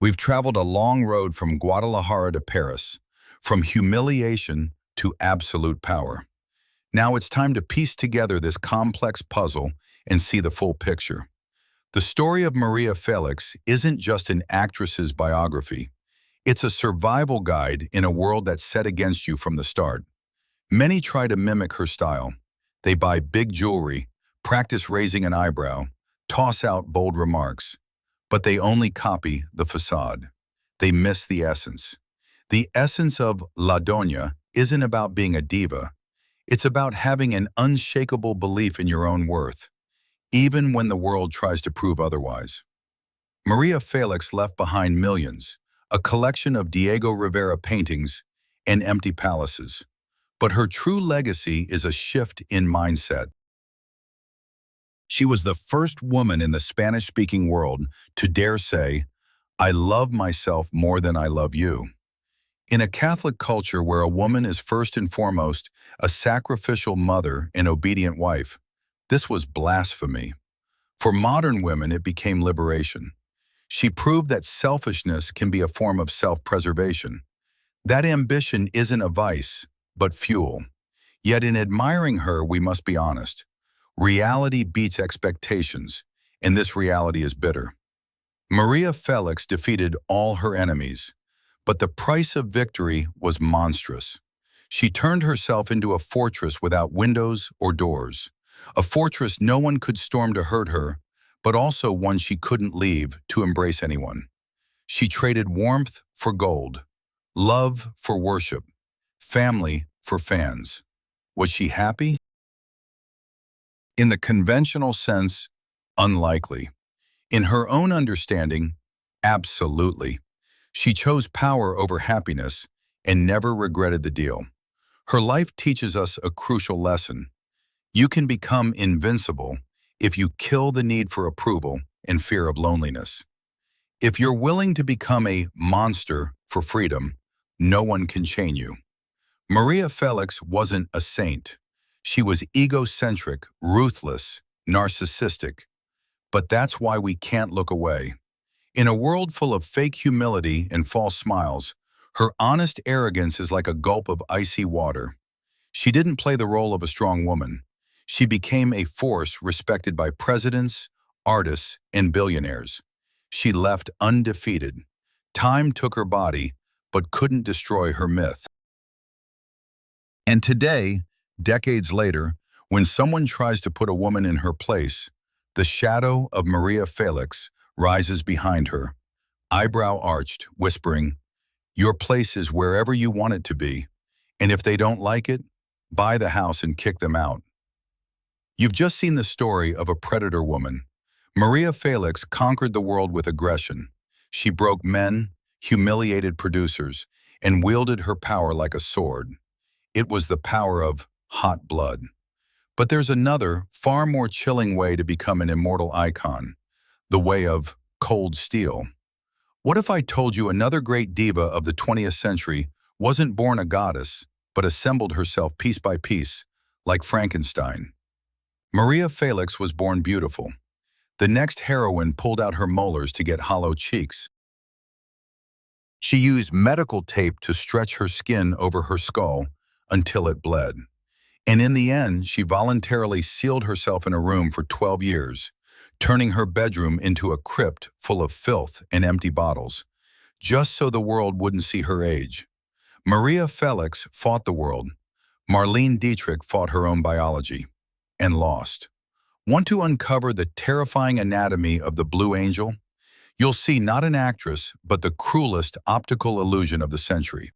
We've traveled a long road from Guadalajara to Paris, from humiliation to absolute power. Now it's time to piece together this complex puzzle and see the full picture. The story of María Félix isn't just an actress's biography. It's a survival guide in a world that's set against you from the start. Many try to mimic her style. They buy big jewelry, practice raising an eyebrow, toss out bold remarks. But they only copy the facade. They miss the essence. The essence of La Doña isn't about being a diva. It's about having an unshakable belief in your own worth, even when the world tries to prove otherwise. María Félix left behind millions, a collection of Diego Rivera paintings, and empty palaces. But her true legacy is a shift in mindset. She was the first woman in the Spanish-speaking world to dare say, "I love myself more than I love you." In a Catholic culture where a woman is first and foremost a sacrificial mother and obedient wife, this was blasphemy. For modern women, it became liberation. She proved that selfishness can be a form of self-preservation. That ambition isn't a vice, but fuel. Yet in admiring her, we must be honest. Reality beats expectations, and this reality is bitter. María Félix defeated all her enemies, But the price of victory was monstrous. She turned herself into a fortress without windows or doors, a fortress no one could storm to hurt her, but also one she couldn't leave to embrace anyone. She traded warmth for gold, love for worship, family for fans. Was she happy? In the conventional sense, unlikely. In her own understanding, absolutely. She chose power over happiness and never regretted the deal. Her life teaches us a crucial lesson. You can become invincible if you kill the need for approval and fear of loneliness. If you're willing to become a monster for freedom, no one can chain you. María Félix wasn't a saint. She was egocentric, ruthless, narcissistic. But that's why we can't look away. In a world full of fake humility and false smiles, her honest arrogance is like a gulp of icy water. She didn't play the role of a strong woman. She became a force respected by presidents, artists, and billionaires. She left undefeated. Time took her body, but couldn't destroy her myth. And today, decades later, when someone tries to put a woman in her place, the shadow of María Félix rises behind her, eyebrow arched, whispering, "Your place is wherever you want it to be, and if they don't like it, buy the house and kick them out." You've just seen the story of a predator woman. María Félix conquered the world with aggression. She broke men, humiliated producers, and wielded her power like a sword. It was the power of hot blood. But there's another, far more chilling way to become an immortal icon, the way of cold steel. What if I told you another great diva of the 20th century wasn't born a goddess, but assembled herself piece by piece, like Frankenstein? María Félix was born beautiful. The next heroine pulled out her molars to get hollow cheeks. She used medical tape to stretch her skin over her skull until it bled. And in the end, she voluntarily sealed herself in a room for 12 years, turning her bedroom into a crypt full of filth and empty bottles, just so the world wouldn't see her age. María Félix fought the world. Marlene Dietrich fought her own biology and lost. Want to uncover the terrifying anatomy of the Blue Angel? You'll see not an actress, but the cruelest optical illusion of the century.